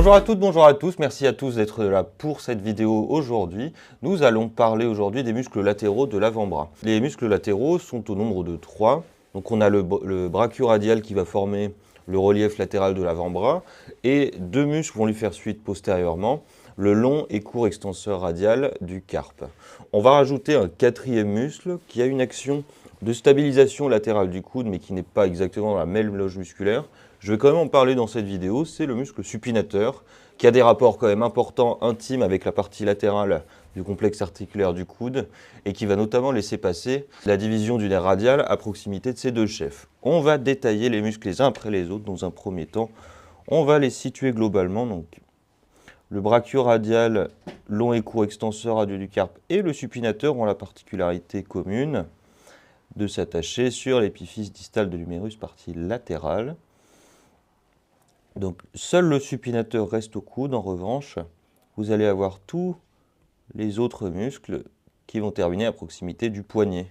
Bonjour à toutes, bonjour à tous, merci à tous d'être là pour cette vidéo aujourd'hui. Nous allons parler aujourd'hui des muscles latéraux de l'avant-bras. Les muscles latéraux sont au nombre de 3. Donc on a le brachioradial qui va former le relief latéral de l'avant-bras et 2 muscles vont lui faire suite postérieurement, le long et court extenseur radial du carpe. On va rajouter un 4e muscle qui a une action de stabilisation latérale du coude mais qui n'est pas exactement dans la même loge musculaire. Je vais quand même en parler dans cette vidéo, c'est le muscle supinateur qui a des rapports quand même importants, intimes avec la partie latérale du complexe articulaire du coude et qui va notamment laisser passer la division du nerf radial à proximité de ces deux chefs. On va détailler les muscles les uns après les autres dans un premier temps. On va les situer globalement. Donc, le brachioradial, long et court extenseur radial du carpe et le supinateur ont la particularité commune de s'attacher sur l'épiphyse distale de l'humérus, partie latérale. Donc, seul le supinateur reste au coude. En revanche, vous allez avoir tous les autres muscles qui vont terminer à proximité du poignet.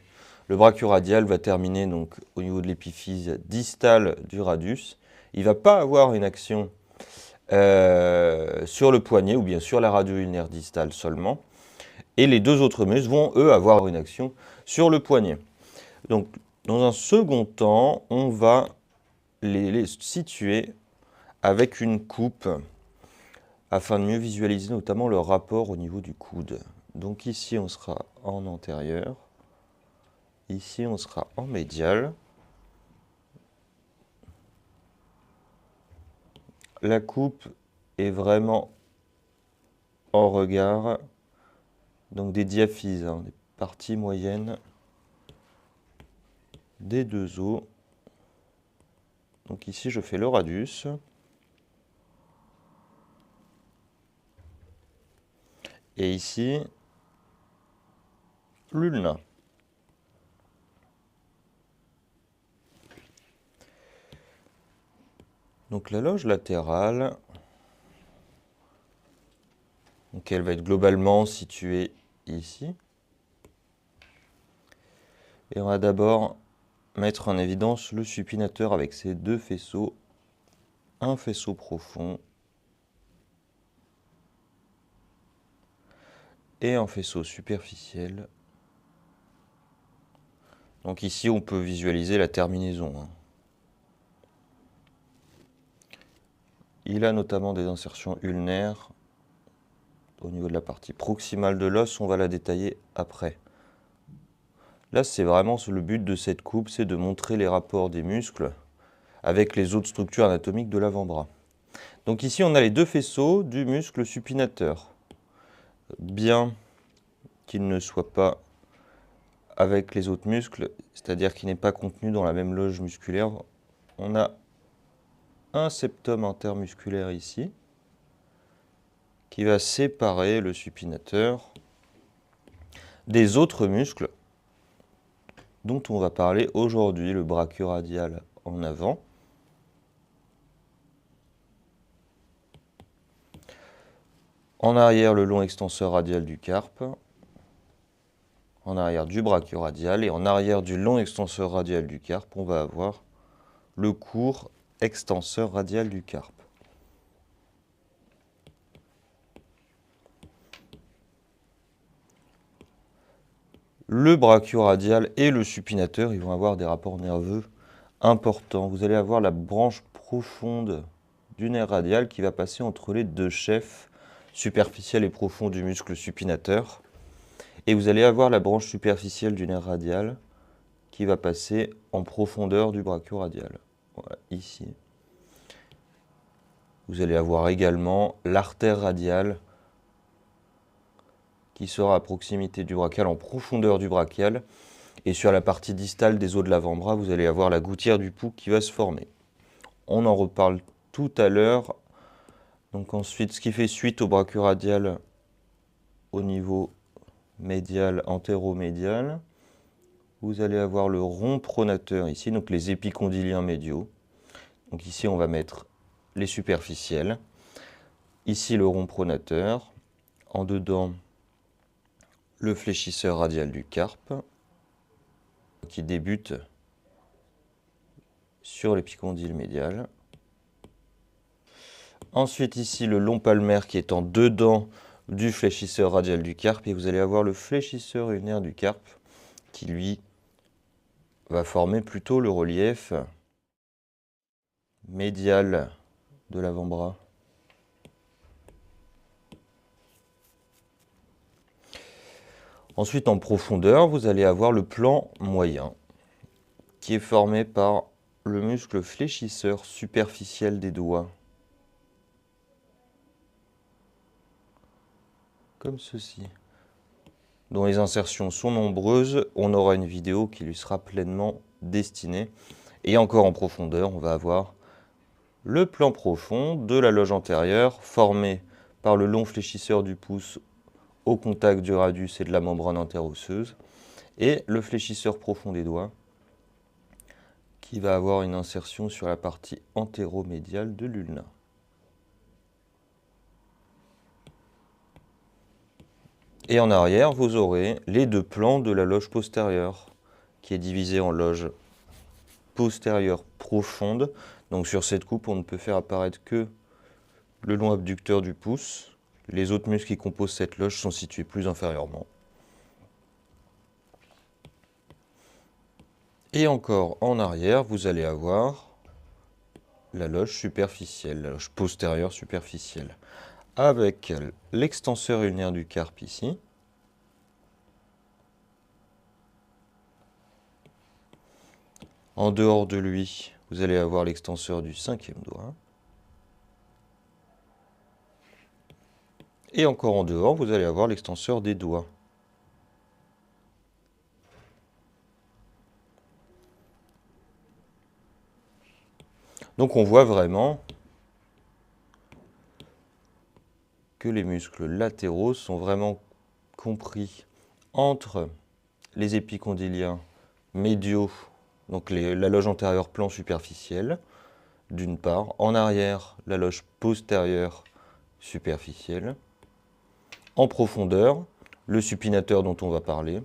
Le brachioradial va terminer donc au niveau de l'épiphyse distale du radius. Il ne va pas avoir une action sur le poignet ou bien sur la radio-ulnaire distale seulement. Et les deux autres muscles vont, eux, avoir une action sur le poignet. Donc, dans un second temps, on va les situer avec une coupe afin de mieux visualiser notamment le rapport au niveau du coude. Donc ici, on sera en antérieur. Ici, on sera en médial. La coupe est vraiment en regard, donc des diaphyses, des parties moyennes des deux os. Donc ici, je fais le radius. Et ici, l'ulna. Donc la loge latérale, donc elle va être globalement située ici. Et on va d'abord mettre en évidence le supinateur avec ses deux faisceaux, un faisceau profond et un faisceau superficiel. Donc ici, on peut visualiser la terminaison. Il a notamment des insertions ulnaires au niveau de la partie proximale de l'os. On va la détailler après. Là, c'est vraiment le but de cette coupe, c'est de montrer les rapports des muscles avec les autres structures anatomiques de l'avant-bras. Donc ici, on a les deux faisceaux du muscle supinateur. Bien qu'il ne soit pas avec les autres muscles, c'est-à-dire qu'il n'est pas contenu dans la même loge musculaire, on a un septum intermusculaire ici qui va séparer le supinateur des autres muscles dont on va parler aujourd'hui, le brachioradial en avant. En arrière, le long extenseur radial du carpe. En arrière du brachioradial et en arrière du long extenseur radial du carpe, on va avoir le court extenseur radial du carpe. Le brachioradial et le supinateur, ils vont avoir des rapports nerveux importants. Vous allez avoir la branche profonde du nerf radial qui va passer entre les deux chefs superficiel et profond du muscle supinateur. Et vous allez avoir la branche superficielle du nerf radial qui va passer en profondeur du brachioradial. Voilà, ici. Vous allez avoir également l'artère radiale qui sera à proximité du brachial, en profondeur du brachial. Et sur la partie distale des os de l'avant-bras, vous allez avoir la gouttière du pouls qui va se former. On en reparle tout à l'heure. Donc ensuite, ce qui fait suite au brachioradial au niveau médial, antéromédial, vous allez avoir le rond pronateur ici, donc les épicondyliens médiaux. Donc ici, on va mettre les superficiels. Ici, le rond pronateur. En dedans, le fléchisseur radial du carpe qui débute sur l'épicondyle médial. Ensuite ici le long palmaire qui est en dedans du fléchisseur radial du carpe et vous allez avoir le fléchisseur ulnaire du carpe qui lui va former plutôt le relief médial de l'avant-bras. Ensuite en profondeur vous allez avoir le plan moyen qui est formé par le muscle fléchisseur superficiel des doigts. Comme ceci. Dont les insertions sont nombreuses, on aura une vidéo qui lui sera pleinement destinée. Et encore en profondeur, on va avoir le plan profond de la loge antérieure, formé par le long fléchisseur du pouce au contact du radius et de la membrane interosseuse, et le fléchisseur profond des doigts, qui va avoir une insertion sur la partie antéromédiale de l'ulna. Et en arrière, vous aurez les deux plans de la loge postérieure, qui est divisée en loge postérieure profonde. Donc sur cette coupe, on ne peut faire apparaître que le long abducteur du pouce. Les autres muscles qui composent cette loge sont situés plus inférieurement. Et encore en arrière, vous allez avoir la loge superficielle, la loge postérieure superficielle, avec l'extenseur ulnaire du carpe ici. En dehors de lui, vous allez avoir l'extenseur du cinquième doigt. Et encore en dehors, vous allez avoir l'extenseur des doigts. Donc on voit vraiment que les muscles latéraux sont vraiment compris entre les épicondyliens médiaux, donc la loge antérieure plan superficielle, d'une part, en arrière, la loge postérieure superficielle, en profondeur, le supinateur dont on va parler,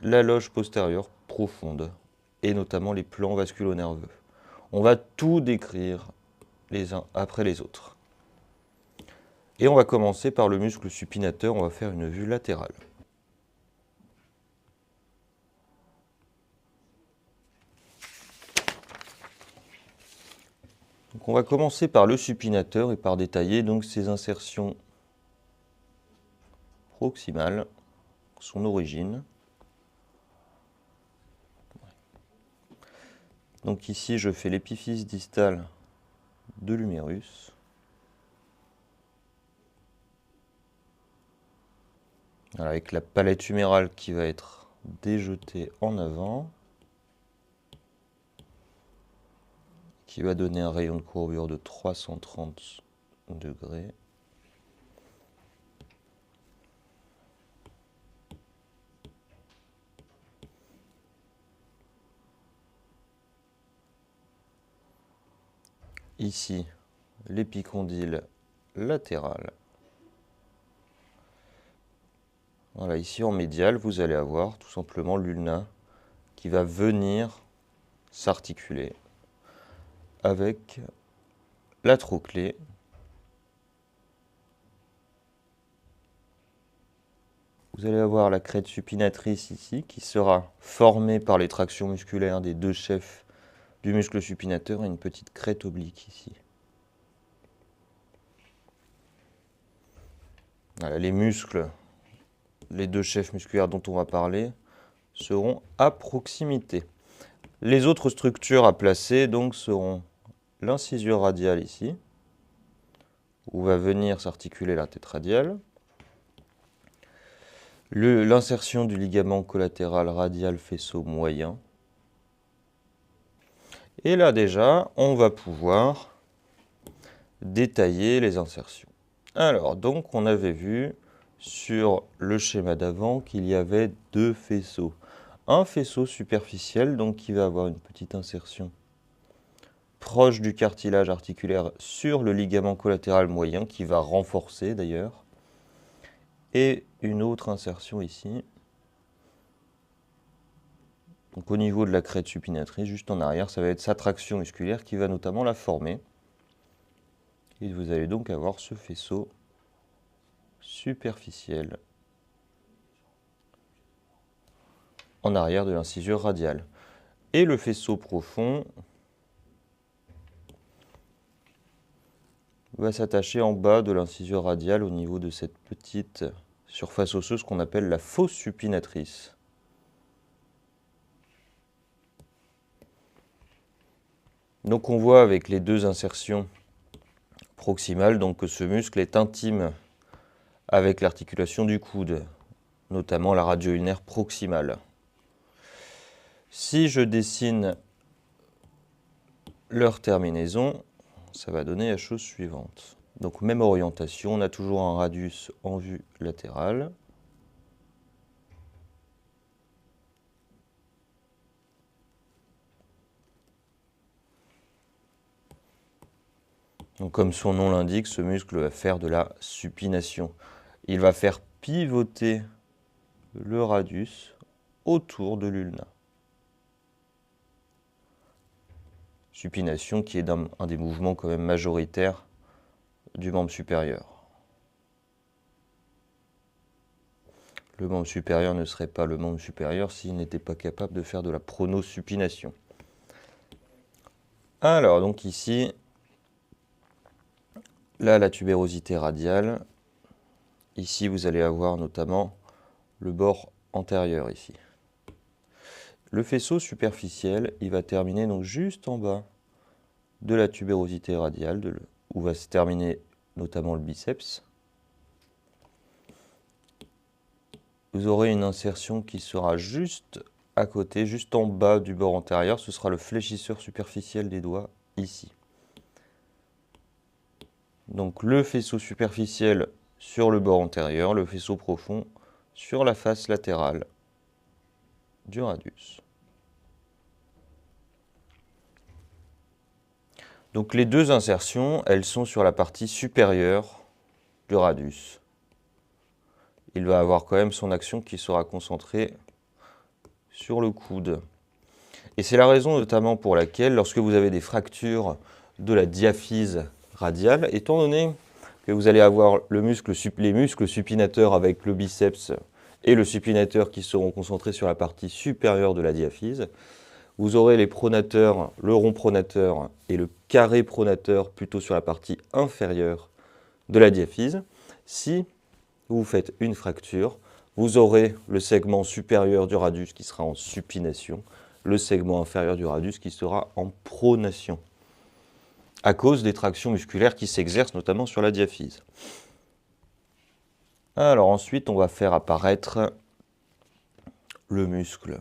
la loge postérieure profonde, et notamment les plans vasculo-nerveux. On va tout décrire les uns après les autres. Et on va commencer par le muscle supinateur, on va faire une vue latérale. Donc on va commencer par le supinateur et par détailler donc ses insertions proximales, son origine. Donc ici je fais l'épiphyse distale de l'humérus. Voilà, avec la palette humérale qui va être déjetée en avant, qui va donner un rayon de courbure de 330 degrés. Ici, l'épicondyle latéral. Voilà, ici en médial, vous allez avoir tout simplement l'ulna qui va venir s'articuler avec la trochlée vous allez avoir la crête supinatrice ici qui sera formée par les tractions musculaires des deux chefs du muscle supinateur et une petite crête oblique ici. Voilà, les muscles, les deux chefs musculaires dont on va parler, seront à proximité. Les autres structures à placer donc seront l'incisure radiale ici, où va venir s'articuler la tête radiale, l'insertion du ligament collatéral radial faisceau moyen. Et là déjà, on va pouvoir détailler les insertions. Alors, donc on avait vu sur le schéma d'avant qu'il y avait deux faisceaux. Un faisceau superficiel, donc qui va avoir une petite insertion proche du cartilage articulaire sur le ligament collatéral moyen, qui va renforcer d'ailleurs. Et une autre insertion ici, donc au niveau de la crête supinatrice, juste en arrière, ça va être sa traction musculaire qui va notamment la former. Et vous allez donc avoir ce faisceau superficiel en arrière de l'incisure radiale. Et le faisceau profond va s'attacher en bas de l'incisure radiale au niveau de cette petite surface osseuse qu'on appelle la fosse supinatrice. Donc on voit avec les deux insertions proximales donc que ce muscle est intime avec l'articulation du coude, notamment la radio-ulnaire proximale. Si je dessine leur terminaison, ça va donner la chose suivante. Donc même orientation, on a toujours un radius en vue latérale. Donc comme son nom l'indique, ce muscle va faire de la supination. Il va faire pivoter le radius autour de l'ulna. Supination qui est un des mouvements quand même majoritaires du membre supérieur. Le membre supérieur ne serait pas le membre supérieur s'il n'était pas capable de faire de la pronosupination. Alors, donc ici, là, la tubérosité radiale. Ici, vous allez avoir notamment le bord antérieur ici. Le faisceau superficiel, il va terminer donc juste en bas de la tubérosité radiale, où va se terminer notamment le biceps. Vous aurez une insertion qui sera juste à côté, juste en bas du bord antérieur. Ce sera le fléchisseur superficiel des doigts ici. Donc le faisceau superficiel sur le bord antérieur, le faisceau profond sur la face latérale du radius. Donc les deux insertions, elles sont sur la partie supérieure du radius. Il va avoir quand même son action qui sera concentrée sur le coude. Et c'est la raison notamment pour laquelle, lorsque vous avez des fractures de la diaphyse radiale, étant donné que vous allez avoir les muscles supinateurs avec le biceps et le supinateur qui seront concentrés sur la partie supérieure de la diaphyse, vous aurez les pronateurs, le rond pronateur et le carré pronateur plutôt sur la partie inférieure de la diaphyse. Si vous faites une fracture, vous aurez le segment supérieur du radius qui sera en supination, le segment inférieur du radius qui sera en pronation, à cause des tractions musculaires qui s'exercent notamment sur la diaphyse. Alors ensuite, on va faire apparaître le muscle.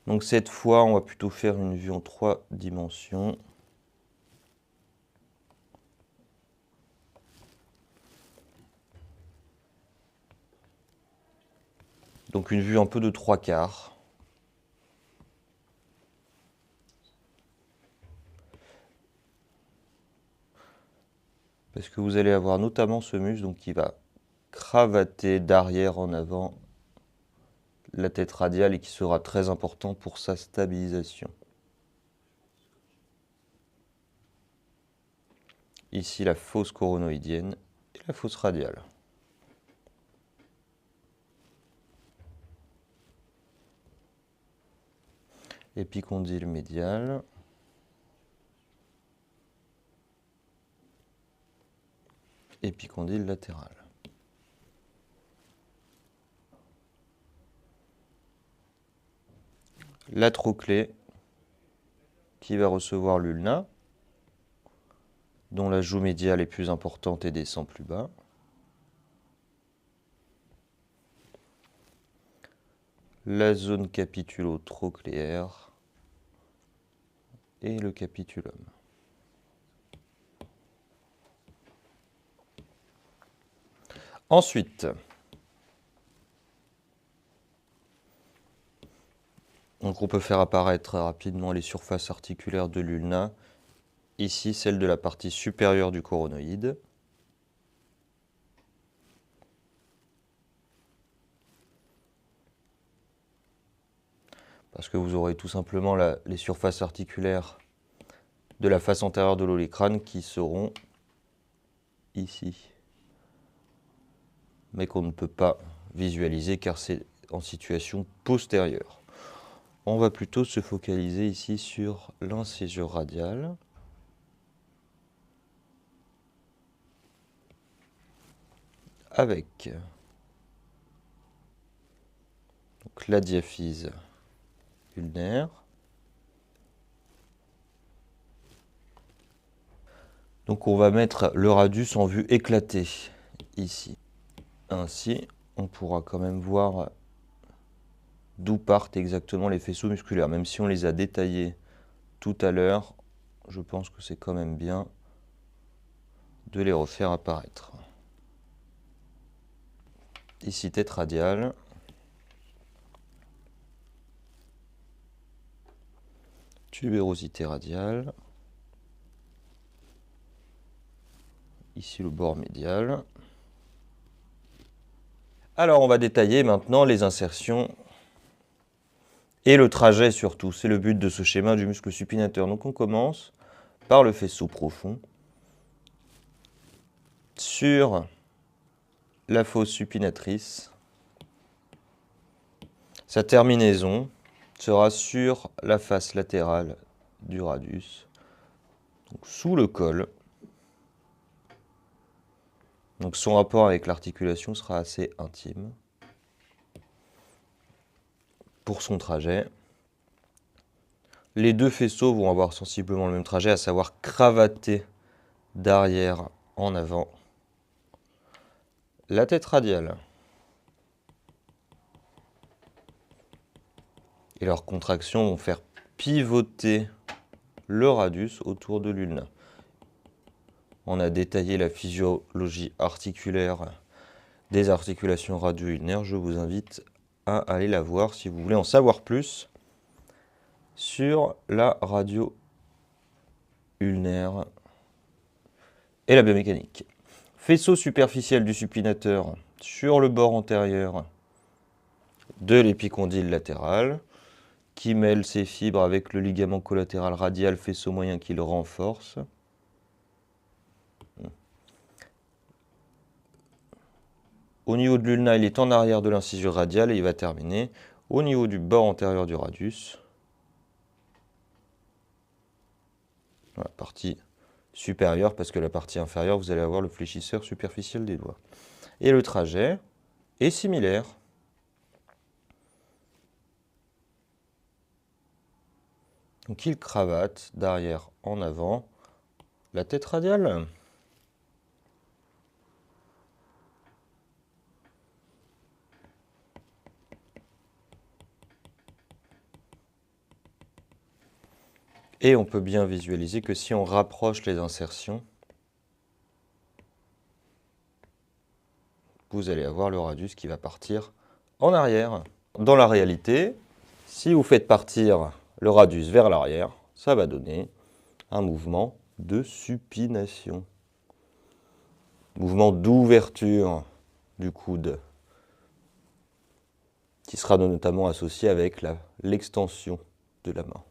Donc cette fois, on va plutôt faire une vue en 3 dimensions. Donc une vue un peu de 3/4. Parce que vous allez avoir notamment ce muscle donc, qui va cravater d'arrière en avant la tête radiale et qui sera très important pour sa stabilisation. Ici la fosse coronoïdienne et la fosse radiale. Épicondyle médial. Épicondyle latéral. La trochlée qui va recevoir l'ulna, dont la joue médiale est plus importante et descend plus bas. La zone capitulo-trochléaire et le capitulum. Ensuite, donc on peut faire apparaître rapidement les surfaces articulaires de l'ulna. Ici, celle de la partie supérieure du coronoïde. parce que vous aurez tout simplement les surfaces articulaires de la face antérieure de l'olécrâne qui seront ici, mais qu'on ne peut pas visualiser car c'est en situation postérieure. On va plutôt se focaliser ici sur l'incisure radiale. Avec donc, la diaphyse ulnaire. Donc on va mettre le radius en vue éclatée ici. Ainsi, on pourra quand même voir d'où partent exactement les faisceaux musculaires. Même si on les a détaillés tout à l'heure, je pense que c'est quand même bien de les refaire apparaître. Ici, tête radiale. Tubérosité radiale. Ici, le bord médial. Alors, on va détailler maintenant les insertions et le trajet surtout. C'est le but de ce schéma du muscle supinateur. Donc, on commence par le faisceau profond sur la fosse supinatrice. Sa terminaison sera sur la face latérale du radius, donc sous le col. Donc son rapport avec l'articulation sera assez intime. Pour son trajet, les deux faisceaux vont avoir sensiblement le même trajet, à savoir cravater d'arrière en avant la tête radiale. Et leurs contractions vont faire pivoter le radius autour de l'ulna. On a détaillé la physiologie articulaire des articulations radio-ulnaires. Je vous invite à aller la voir si vous voulez en savoir plus sur la radio ulnaire et la biomécanique. Faisceau superficiel du supinateur sur le bord antérieur de l'épicondyle latéral qui mêle ses fibres avec le ligament collatéral radial faisceau moyen qui le renforce. Au niveau de l'ulna, il est en arrière de l'incisure radiale et il va terminer au niveau du bord antérieur du radius. La partie supérieure, parce que la partie inférieure, vous allez avoir le fléchisseur superficiel des doigts. Et le trajet est similaire. Donc il cravate d'arrière en avant la tête radiale. Et on peut bien visualiser que si on rapproche les insertions, vous allez avoir le radius qui va partir en arrière. Dans la réalité, si vous faites partir le radius vers l'arrière, ça va donner un mouvement de supination. Mouvement d'ouverture du coude, qui sera notamment associé avec l'extension de la main,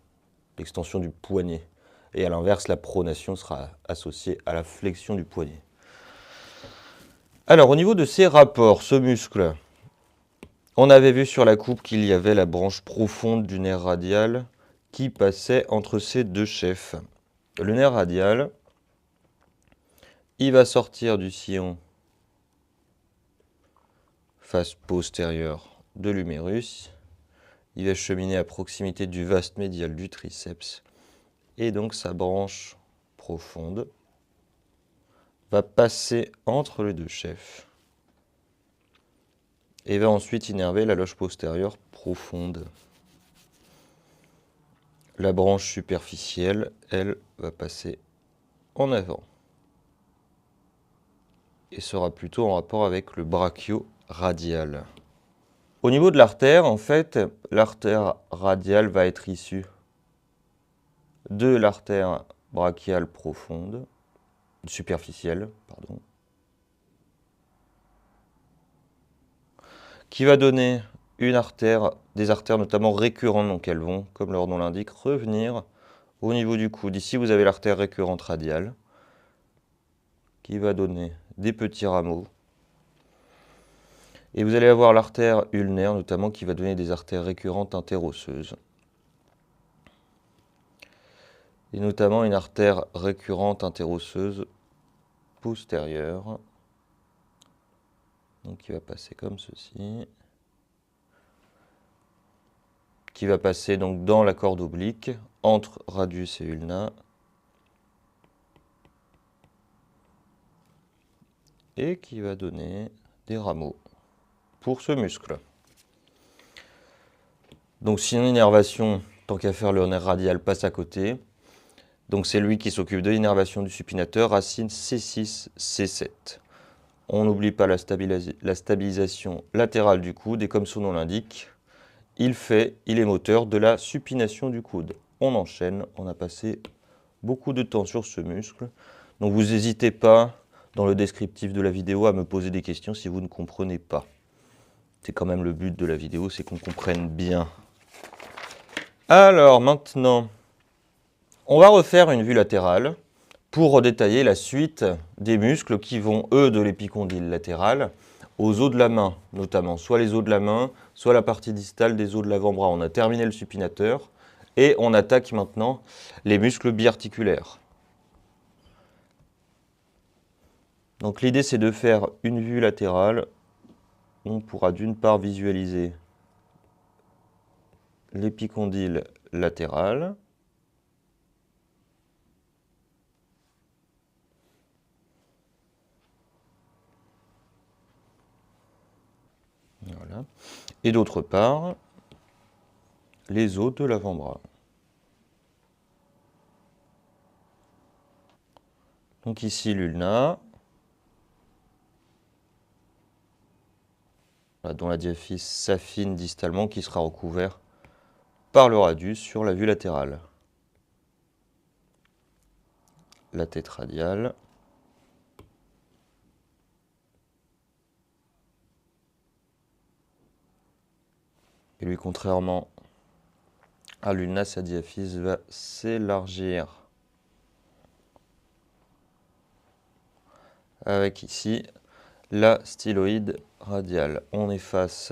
l'extension du poignet. Et à l'inverse, la pronation sera associée à la flexion du poignet. Alors, au niveau de ces rapports, ce muscle, on avait vu sur la coupe qu'il y avait la branche profonde du nerf radial qui passait entre ces deux chefs. Le nerf radial, il va sortir du sillon face postérieure de l'humérus. Il va cheminer à proximité du vaste médial du triceps. Et donc sa branche profonde va passer entre les deux chefs et va ensuite innerver la loge postérieure profonde. La branche superficielle, elle, va passer en avant et sera plutôt en rapport avec le brachio-radial. Au niveau de l'artère, en fait, l'artère radiale va être issue de l'artère brachiale profonde, superficielle, pardon, qui va donner des artères notamment récurrentes, donc elles vont, comme leur nom l'indique, revenir au niveau du coude. Ici, vous avez l'artère récurrente radiale qui va donner des petits rameaux. Et vous allez avoir l'artère ulnaire notamment qui va donner des artères récurrentes interosseuses. Et notamment une artère récurrente interosseuse postérieure. Donc qui va passer comme ceci. Qui va passer donc dans la corde oblique, entre radius et ulna. Et qui va donner des rameaux pour ce muscle. Donc si une innervation, tant qu'à faire, le nerf radial passe à côté. Donc c'est lui qui s'occupe de l'innervation du supinateur, racine C6, C7. On n'oublie pas la stabilisation latérale du coude et comme son nom l'indique, il est moteur de la supination du coude. On enchaîne, on a passé beaucoup de temps sur ce muscle. Donc vous n'hésitez pas dans le descriptif de la vidéo à me poser des questions si vous ne comprenez pas. C'est quand même le but de la vidéo, c'est qu'on comprenne bien. Alors maintenant, on va refaire une vue latérale pour redétailler la suite des muscles qui vont, eux, de l'épicondyle latéral aux os de la main, notamment soit les os de la main, soit la partie distale des os de l'avant-bras. On a terminé le supinateur et on attaque maintenant les muscles biarticulaires. Donc l'idée, c'est de faire une vue latérale. On pourra d'une part visualiser l'épicondyle latéral. Voilà. Et d'autre part, les os de l'avant-bras. Donc ici l'ulna, dont la diaphyse s'affine distalement, qui sera recouvert par le radius sur la vue latérale. La tête radiale. Et lui, contrairement à l'ulna, sa diaphyse va s'élargir. Avec ici la styloïde radiale. On efface.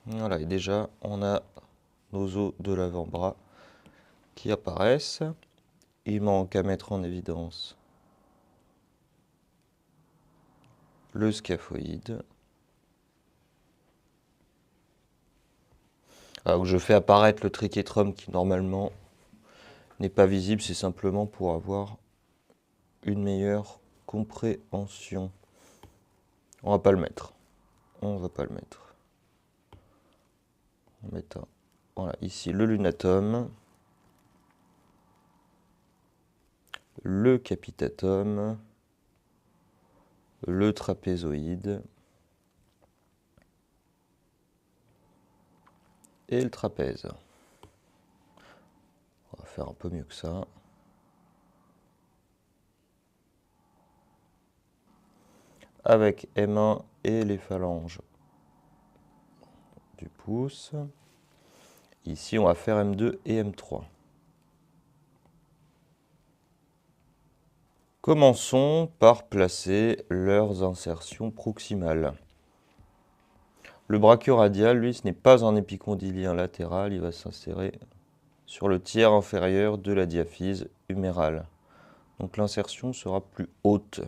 Voilà, et déjà, on a nos os de l'avant-bras qui apparaissent. Il manque à mettre en évidence le scaphoïde. Alors, je fais apparaître le trichétrum qui normalement n'est pas visible, c'est simplement pour avoir une meilleure compréhension. On va pas le mettre. On va pas le mettre. On va mettre voilà, ici le lunatum, le capitatum, le trapézoïde et le trapèze. On va faire un peu mieux que ça. Avec M1 et les phalanges du pouce. Ici, on va faire M2 et M3. Commençons par placer leurs insertions proximales. Le brachioradial, lui, ce n'est pas un épicondylien latéral, il va s'insérer sur le tiers inférieur de la diaphyse humérale. Donc l'insertion sera plus haute,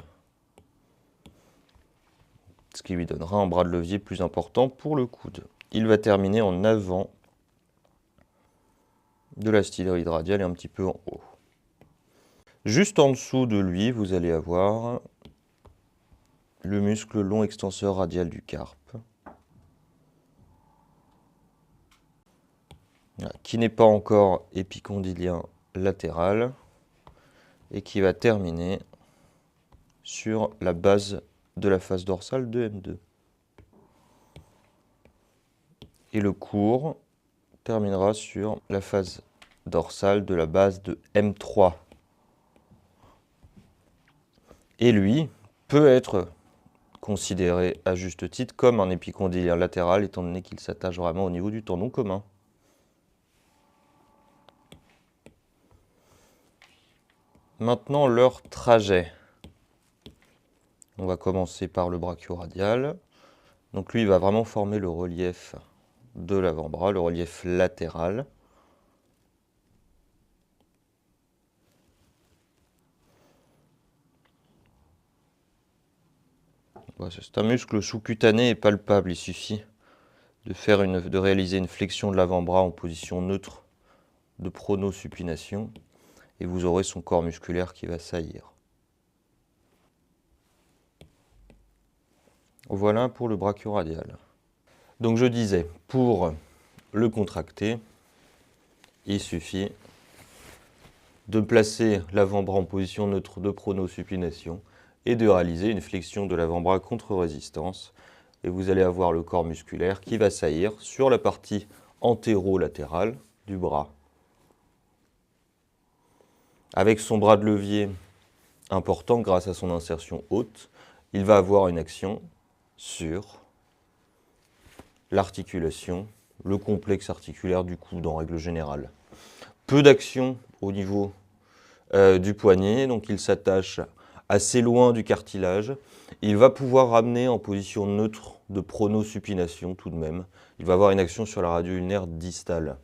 ce qui lui donnera un bras de levier plus important pour le coude. Il va terminer en avant de la styloïde radiale et un petit peu en haut. Juste en dessous de lui, vous allez avoir le muscle long extenseur radial du carpe, qui n'est pas encore épicondylien latéral et qui va terminer sur la base de la face dorsale de M2. Et le court terminera sur la face dorsale de la base de M3. Et lui peut être considéré à juste titre comme un épicondylien latéral, étant donné qu'il s'attache vraiment au niveau du tendon commun. Maintenant, leur trajet. On va commencer par le brachioradial. Donc lui, il va vraiment former le relief de l'avant-bras, le relief latéral. C'est un muscle sous-cutané et palpable. Il suffit de réaliser une flexion de l'avant-bras en position neutre de pronosupination et vous aurez son corps musculaire qui va saillir. Voilà pour le brachioradial. Donc je disais, pour le contracter, il suffit de placer l'avant-bras en position neutre de pronosupination et de réaliser une flexion de l'avant-bras contre résistance. Et vous allez avoir le corps musculaire qui va saillir sur la partie antéro-latérale du bras. Avec son bras de levier important grâce à son insertion haute, il va avoir une action sur l'articulation, le complexe articulaire du coude en règle générale. Peu d'action au niveau du poignet, donc il s'attache assez loin du cartilage. Il va pouvoir ramener en position neutre de pronosupination tout de même. Il va avoir une action sur la radio ulnaire distale.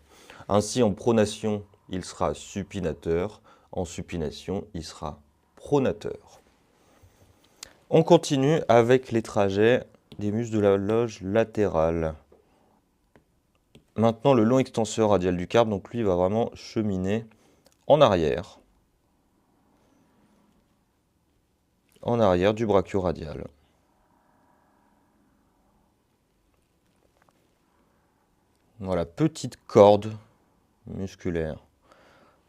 Ainsi, en pronation, il sera supinateur. En supination, il sera pronateur. On continue avec les trajets des muscles de la loge latérale. Maintenant, le long extenseur radial du carpe, donc lui, il va vraiment cheminer en arrière du brachioradial. Voilà, petite corde musculaire.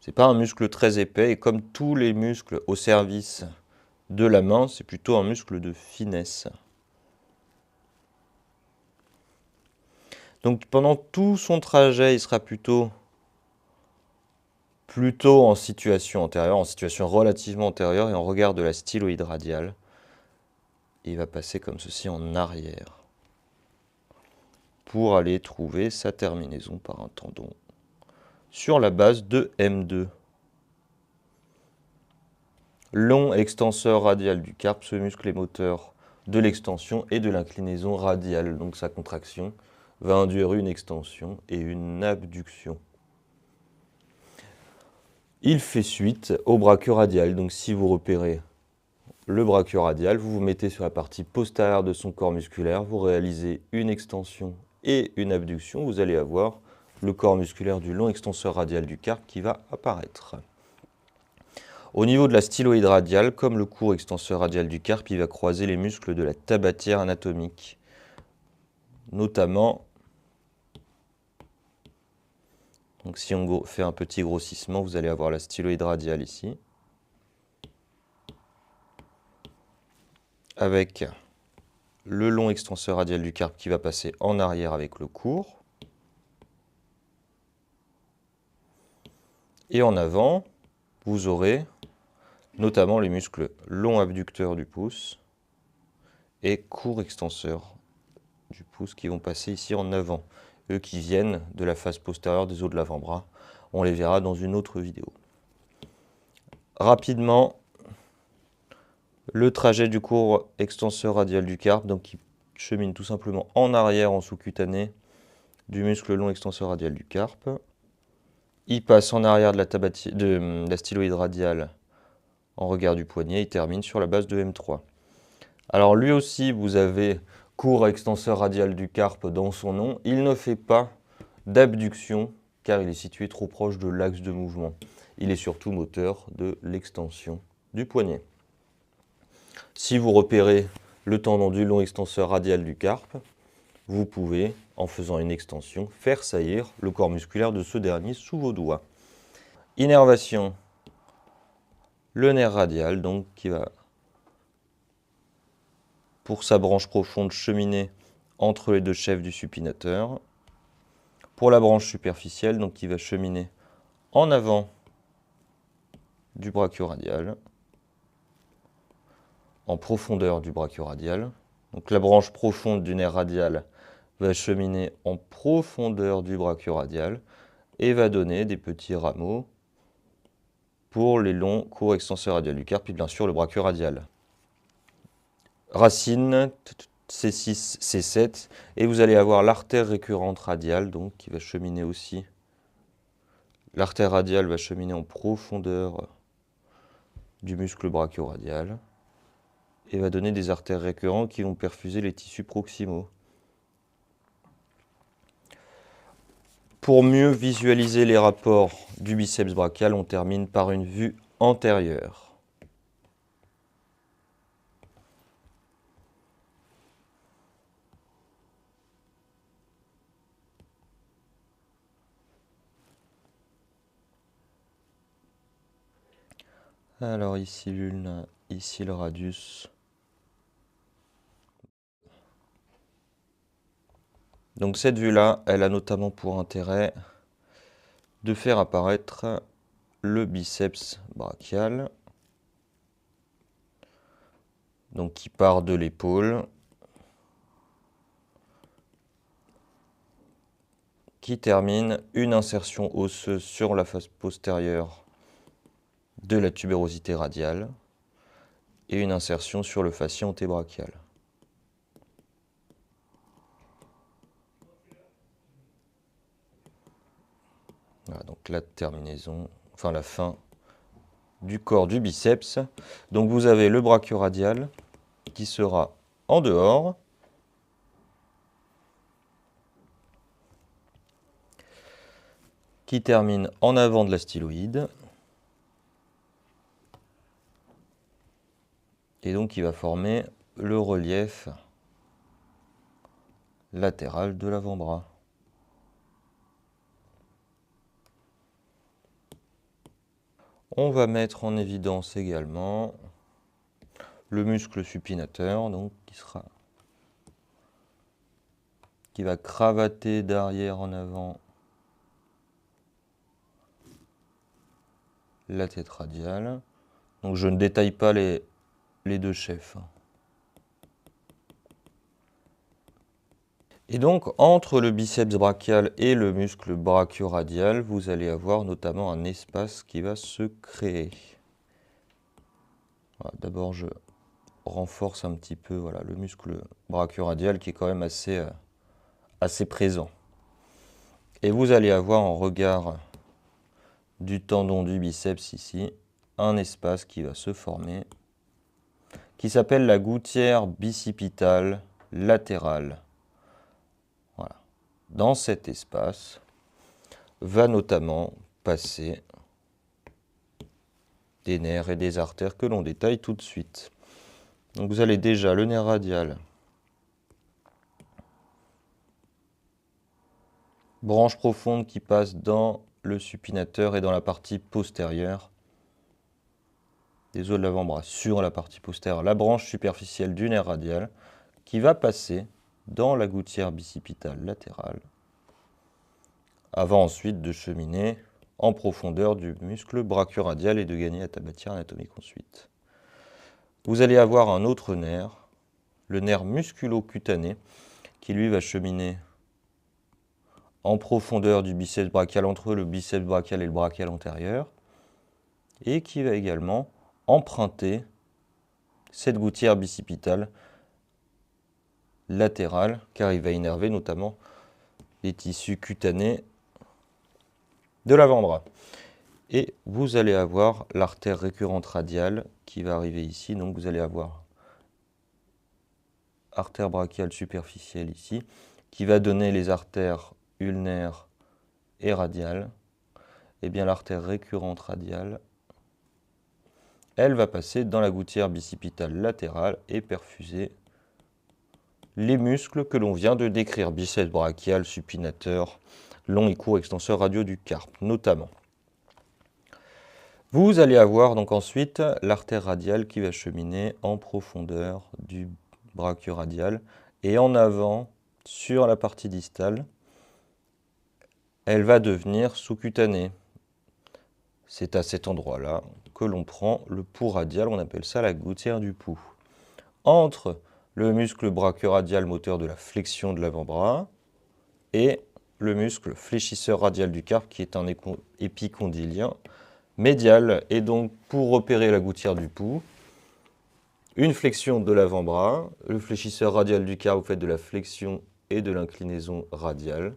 Ce n'est pas un muscle très épais et comme tous les muscles au service de la main, c'est plutôt un muscle de finesse. Donc pendant tout son trajet, il sera plutôt en situation antérieure, en situation relativement antérieure et en regard de la styloïde radiale. Il va passer comme ceci en arrière pour aller trouver sa terminaison par un tendon sur la base de M2. Long extenseur radial du carpe, ce muscle est moteur de l'extension et de l'inclinaison radiale. Donc sa contraction va induire une extension et une abduction. Il fait suite au brachioradial. Donc si vous repérez le brachioradial, vous vous mettez sur la partie postérieure de son corps musculaire, vous réalisez une extension et une abduction, vous allez avoir le corps musculaire du long extenseur radial du carpe qui va apparaître. Au niveau de la styloïde radiale, comme le court extenseur radial du carpe, il va croiser les muscles de la tabatière anatomique, notamment, donc si on fait un petit grossissement, vous allez avoir la styloïde radiale ici, avec le long extenseur radial du carpe qui va passer en arrière avec le court, et en avant, vous aurez notamment les muscles long abducteur du pouce et court extenseur du pouce qui vont passer ici en avant, eux qui viennent de la face postérieure des os de l'avant-bras. On les verra dans une autre vidéo. Rapidement, le trajet du court extenseur radial du carpe, donc qui chemine tout simplement en arrière en sous-cutané du muscle long extenseur radial du carpe. Il passe en arrière de la styloïde radiale en regard du poignet, il termine sur la base de M3. Alors lui aussi, vous avez court extenseur radial du carpe dans son nom. Il ne fait pas d'abduction car il est situé trop proche de l'axe de mouvement. Il est surtout moteur de l'extension du poignet. Si vous repérez le tendon du long extenseur radial du carpe, vous pouvez, en faisant une extension, faire saillir le corps musculaire de ce dernier sous vos doigts. Innervation, le nerf radial, donc qui va, pour sa branche profonde, cheminer entre les deux chefs du supinateur. Pour la branche superficielle, donc qui va cheminer en avant du brachioradial, en profondeur du brachioradial, Donc la branche profonde du nerf radial va cheminer en profondeur du brachioradial et va donner des petits rameaux pour les longs courts extenseurs radial du carpe, puis bien sûr le brachioradial. Racine C6, C7, et vous allez avoir l'artère récurrente radiale, donc qui va cheminer aussi. L'artère radiale va cheminer en profondeur du muscle brachioradial et va donner des artères récurrentes qui vont perfuser les tissus proximaux. Pour mieux visualiser les rapports du biceps brachial, on termine par une vue antérieure. Alors ici l'ulna, ici le radius. Donc cette vue-là, elle a notamment pour intérêt de faire apparaître le biceps brachial, donc qui part de l'épaule, qui termine une insertion osseuse sur la face postérieure de la tubérosité radiale et une insertion sur le fascie antébrachial. Voilà, donc la terminaison, enfin la fin du corps du biceps. Donc vous avez le brachioradial qui sera en dehors, qui termine en avant de la styloïde, et donc il va former le relief latéral de l'avant-bras. On va mettre en évidence également le muscle supinateur, donc qui va cravater d'arrière en avant la tête radiale. Donc je ne détaille pas les deux chefs. Et donc, entre le biceps brachial et le muscle brachioradial, vous allez avoir notamment un espace qui va se créer. Voilà, d'abord, je renforce un petit peu voilà, le muscle brachioradial qui est quand même assez présent. Et vous allez avoir en regard du tendon du biceps ici, un espace qui va se former, qui s'appelle la gouttière bicipitale latérale. Voilà. Dans cet espace va notamment passer des nerfs et des artères que l'on détaille tout de suite. Donc vous avez déjà le nerf radial, branche profonde qui passe dans le supinateur et dans la partie postérieure des os de l'avant-bras, sur la partie postérieure, la branche superficielle du nerf radial qui va passer dans la gouttière bicipitale latérale, avant ensuite de cheminer en profondeur du muscle brachioradial et de gagner la tabatière anatomique ensuite. Vous allez avoir un autre nerf, le nerf musculo-cutané, qui lui va cheminer en profondeur du biceps brachial, entre le biceps brachial et le brachial antérieur, et qui va également emprunter cette gouttière bicipitale latérale, car il va innerver notamment les tissus cutanés de l'avant-bras. Et vous allez avoir l'artère récurrente radiale qui va arriver ici, donc vous allez avoir artère brachiale superficielle ici, qui va donner les artères ulnaires et radiales. Et bien l'artère récurrente radiale, elle va passer dans la gouttière bicipitale latérale et perfuser les muscles que l'on vient de décrire, biceps brachial, supinateur, long et court extenseur radiaux du carpe notamment. Vous allez avoir donc ensuite l'artère radiale qui va cheminer en profondeur du brachioradial et en avant sur la partie distale. Elle va devenir sous-cutanée. C'est à cet endroit-là que l'on prend le pouls radial, on appelle ça la gouttière du pouls. Entre le muscle brachioradial moteur de la flexion de l'avant-bras et le muscle fléchisseur radial du carpe qui est un épicondylien médial. Et donc pour repérer la gouttière du pouls, une flexion de l'avant-bras, le fléchisseur radial du carpe, vous faites de la flexion et de l'inclinaison radiale.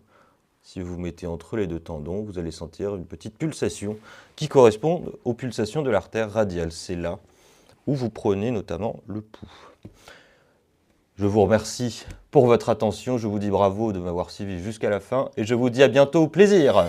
Si vous mettez entre les deux tendons, vous allez sentir une petite pulsation qui correspond aux pulsations de l'artère radiale. C'est là où vous prenez notamment le pouls. Je vous remercie pour votre attention, je vous dis bravo de m'avoir suivi jusqu'à la fin et je vous dis à bientôt, au plaisir!